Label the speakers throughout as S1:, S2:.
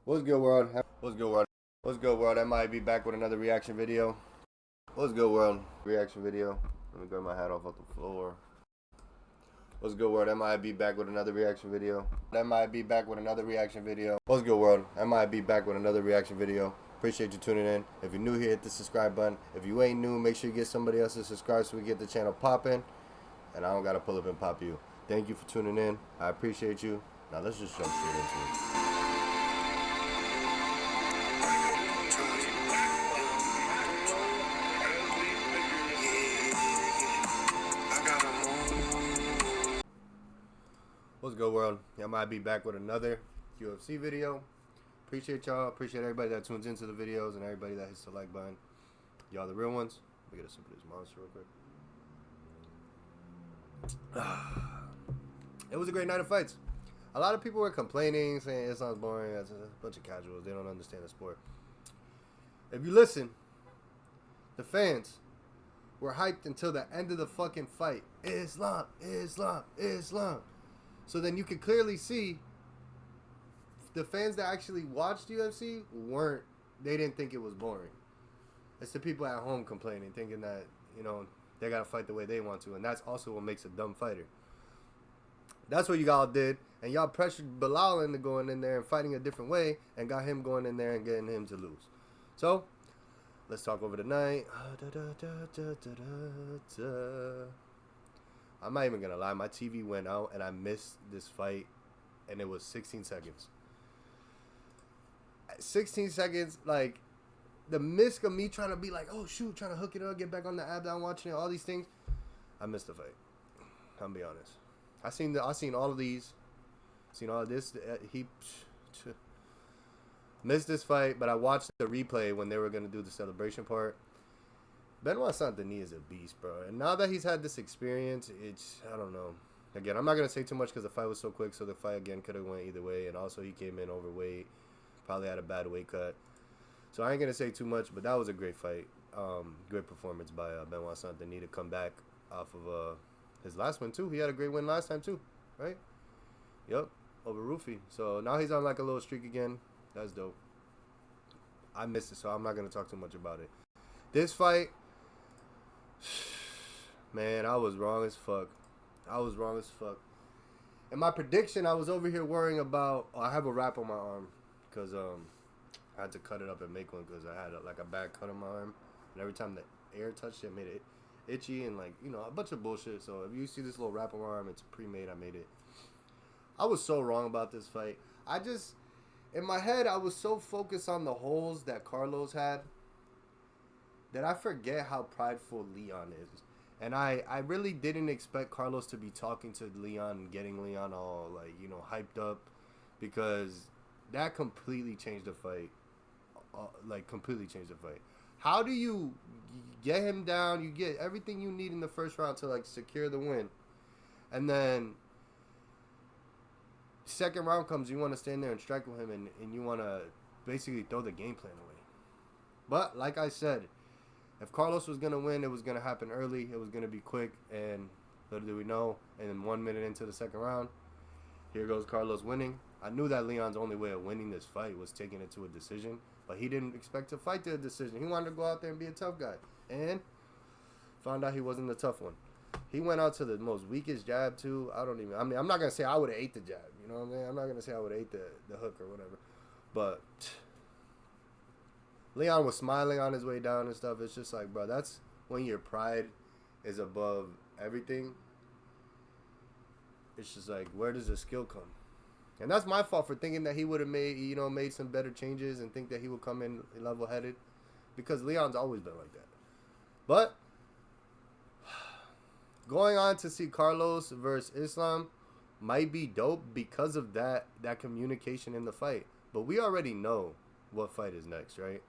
S1: What's good, world? What's good, world? What's good, world? I might be back with another reaction video. What's good, world? Reaction video. Let me grab my hat off the floor. What's good, world? I might be back with another reaction video. I might be back with another reaction video. What's good, world? I might be back with another reaction video. Appreciate you tuning in. If you're new here, hit the subscribe button. If you ain't new, make sure you get somebody else to subscribe so we get the channel popping. And I don't gotta pull up and pop you. Thank you for tuning in. I appreciate you. Now let's just jump straight into it. What's good, world? I might be back with another UFC video. Appreciate y'all. Appreciate everybody that tunes into the videos and everybody that hits the like button. Y'all the real ones. Let me get a sip of this monster real quick. It was a great night of fights. A lot of people were complaining, saying it sounds boring. It's a bunch of casuals. They don't understand the sport. If you listen, the fans were hyped until the end of the fucking fight. Islam, Islam, Islam. So then you can clearly see the fans that actually watched UFC they didn't think it was boring. It's the people at home complaining, thinking that, they got to fight the way they want to. And that's also what makes a dumb fighter. That's what you all did. And y'all pressured Bilal into going in there and fighting a different way and got him going in there and getting him to lose. So, let's talk over the night. I'm not even going to lie. My TV went out and I missed this fight. And it was 16 seconds. 16 seconds, like, the miss of me trying to be like, oh, shoot, trying to hook it up, get back on the app that I'm watching it, all these things. I missed the fight. I'll be honest. I seen all of these. Seen all of this. He missed this fight, but I watched the replay when they were going to do the celebration part. Benoit Saint-Denis is a beast, bro. And now that he's had this experience, I don't know. Again, I'm not going to say too much because the fight was so quick, so the fight, again, could have went either way. And also, he came in overweight. Probably had a bad weight cut. So I ain't going to say too much, but that was a great fight. Great performance by Benoit Saint-Denis to come back off of his last one, too. He had a great win last time, too, right? Yep, over Rufi. So now he's on like a little streak again. That's dope. I missed it, so I'm not going to talk too much about it. This fight, man, I was wrong as fuck. And my prediction, I was over here worrying about, I have a wrap on my arm because I had to cut it up and make one because I had a bad cut on my arm. And every time the air touched it, it made it itchy and a bunch of bullshit. So if you see this little wrap on my arm, it's pre-made. I made it. I was so wrong about this fight. In my head, I was so focused on the holes that Carlos had that I forget how prideful Leon is. And I really didn't expect Carlos to be talking to Leon and getting Leon all, hyped up. Because that completely changed the fight. Completely changed the fight. How do you get him down? You get everything you need in the first round to, secure the win. And then second round comes, you want to stand there and strike with him. And you want to basically throw the game plan away. But, like I said, if Carlos was going to win, it was going to happen early. It was going to be quick. And little did we know, and then 1 minute into the second round, here goes Carlos winning. I knew that Leon's only way of winning this fight was taking it to a decision. But he didn't expect to fight to a decision. He wanted to go out there and be a tough guy. And found out he wasn't the tough one. He went out to the most weakest jab, too. I'm not going to say I would have ate the jab. You know what I'm saying? I'm not going to say I would have ate the hook or whatever. But Leon was smiling on his way down and stuff. It's just like, bro, that's when your pride is above everything. It's just like, where does the skill come? And that's my fault for thinking that he would have made some better changes and think that he would come in level-headed. Because Leon's always been like that. But going on to see Carlos versus Islam might be dope because of that communication in the fight. But we already know what fight is next, right?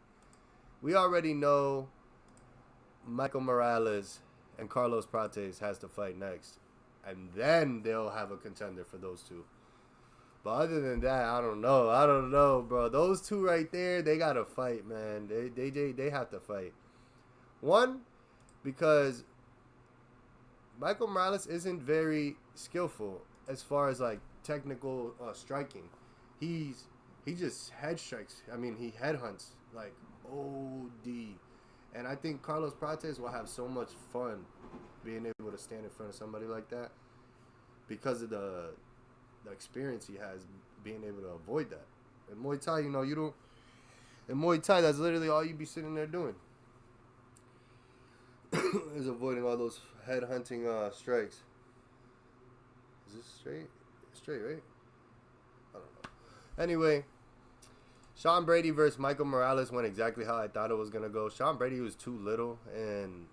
S1: We already know Michael Morales and Carlos Prates has to fight next. And then they'll have a contender for those two. But other than that, I don't know, bro. Those two right there, they got to fight, man. They have to fight. One, because Michael Morales isn't very skillful as far as, technical striking. He's he just head strikes. I mean, he head hunts like OD. And I think Carlos Prates will have so much fun being able to stand in front of somebody like that because of the experience he has being able to avoid that. In Muay Thai, you know, you don't. In Muay Thai, that's literally all you be sitting there doing is avoiding all those head hunting strikes. Is this straight? Straight, right? I don't know. Anyway, Sean Brady versus Michael Morales went exactly how I thought it was going to go. Sean Brady was too little, and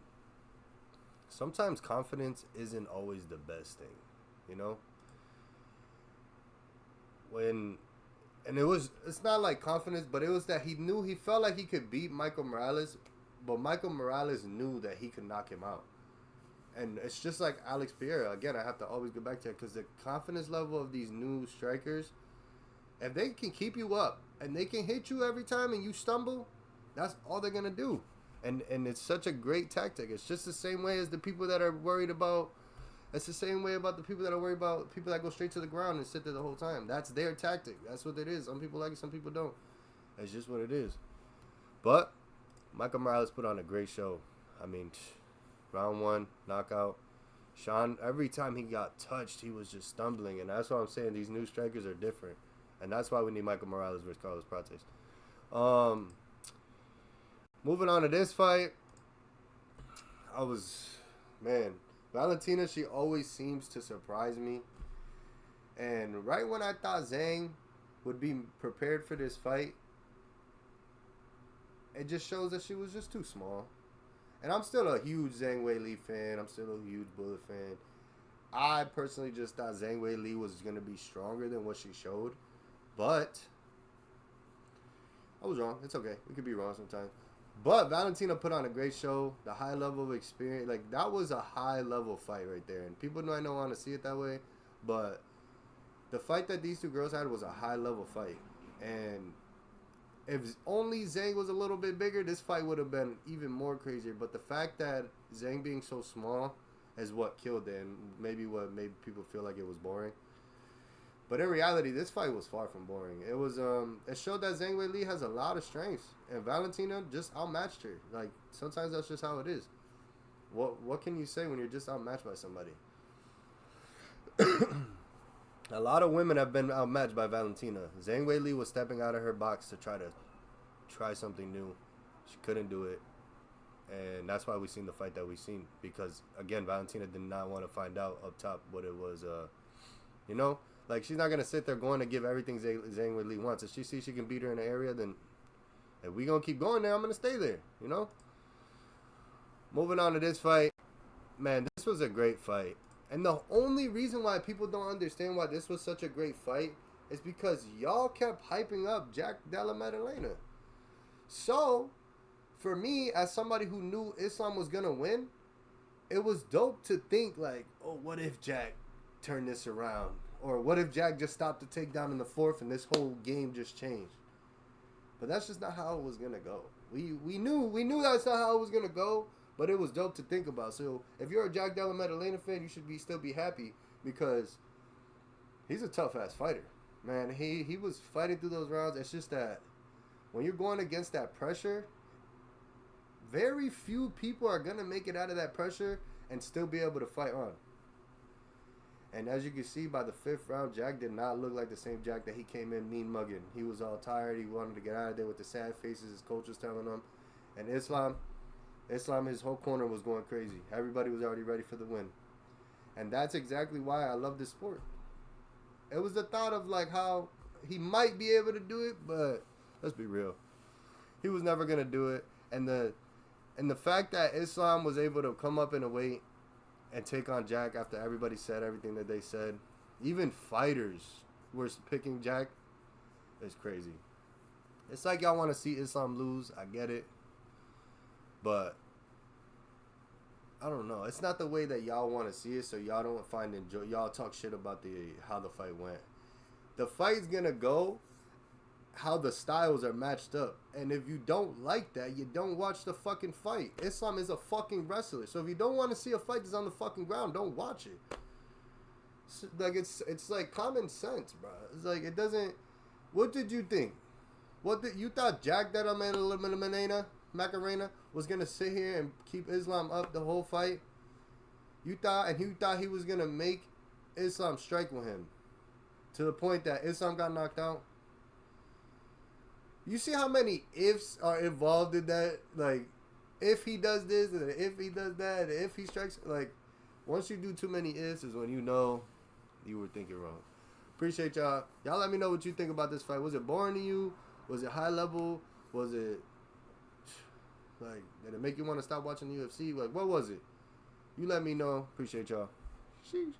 S1: sometimes confidence isn't always the best thing, you know? It's not like confidence, but it was that he felt like he could beat Michael Morales, but Michael Morales knew that he could knock him out. And it's just like Alex Pereira. Again, I have to always go back to it because the confidence level of these new strikers, if they can keep you up and they can hit you every time and you stumble, that's all they're going to do. And it's such a great tactic. It's just the same way as the people that are worried about, it's the same way about the people that are worried about people that go straight to the ground and sit there the whole time. That's their tactic. That's what it is. Some people like it, some people don't. It's just what it is. But Michael Morales put on a great show. I mean, round 1, knockout. Sean, every time he got touched, he was just stumbling. And that's why I'm saying these new strikers are different. And that's why we need Michael Morales versus Carlos Prates. Moving on to this fight. Valentina, she always seems to surprise me. And right when I thought Zhang would be prepared for this fight, it just shows that she was just too small. And I'm still a huge Zhang Weili fan. I'm still a huge Bullet fan. I personally just thought Zhang Weili was going to be stronger than what she showed. But I was wrong. It's okay. We could be wrong sometimes. But Valentina put on a great show. The high level of experience. Like, that was a high level fight right there. And people might not want to see it that way. But the fight that these two girls had was a high level fight. And if only Zhang was a little bit bigger, this fight would have been even more crazier. But the fact that Zhang being so small is what killed it. And maybe what made people feel like it was boring. But in reality, this fight was far from boring. It was it showed that Zhang Weili has a lot of strengths, and Valentina just outmatched her. Like, sometimes that's just how it is. What can you say when you're just outmatched by somebody? A lot of women have been outmatched by Valentina. Zhang Weili was stepping out of her box to try something new. She couldn't do it, and that's why we seen the fight that we seen. Because again, Valentina did not want to find out up top what it was. You know. Like, she's not going to sit there going to give everything Zhang Weili wants. If she sees she can beat her in the area, then if we going to keep going there, I'm going to stay there, you know? Moving on to this fight. Man, this was a great fight. And the only reason why people don't understand why this was such a great fight is because y'all kept hyping up Jack Della Maddalena. So, for me, as somebody who knew Islam was going to win, it was dope to think, like, oh, what if Jack turned this around? Or what if Jack just stopped the takedown in the 4th and this whole game just changed? But that's just not how it was going to go. We knew that's not how it was going to go, but it was dope to think about. So if you're a Jack Della Maddalena fan, you should still be happy because he's a tough-ass fighter. Man, he was fighting through those rounds. It's just that when you're going against that pressure, very few people are going to make it out of that pressure and still be able to fight on. And as you can see, by the 5th round, Jack did not look like the same Jack that he came in mean mugging. He was all tired. He wanted to get out of there with the sad faces his coach was telling him. And Islam, his whole corner was going crazy. Everybody was already ready for the win. And that's exactly why I love this sport. It was the thought of, like, how he might be able to do it, but let's be real. He was never going to do it. And the fact that Islam was able to come up in a weight and take on Jack after everybody said everything that they said. Even fighters were picking Jack. It's crazy. It's like y'all want to see Islam lose. I get it. But I don't know. It's not the way that y'all want to see it, so y'all don't find enjoy. Y'all talk shit about how the fight went. The fight's going to go how the styles are matched up. And if you don't like that, you don't watch the fucking fight. Islam is a fucking wrestler. So if you don't want to see a fight that's on the fucking ground, don't watch it. It's like common sense, bro. It's like it doesn't What did you think? What did you thought? Jack that Macarena was gonna sit here and keep Islam up the whole fight. You thought he was gonna make Islam strike with him to the point that Islam got knocked out. You see how many ifs are involved in that? Like, if he does this, and if he does that, and if he strikes, like, once you do too many ifs is when you know you were thinking wrong. Appreciate y'all. Y'all let me know what you think about this fight. Was it boring to you? Was it high level? Was it, like, did it make you want to stop watching the UFC? Like, what was it? You let me know. Appreciate y'all. Sheesh.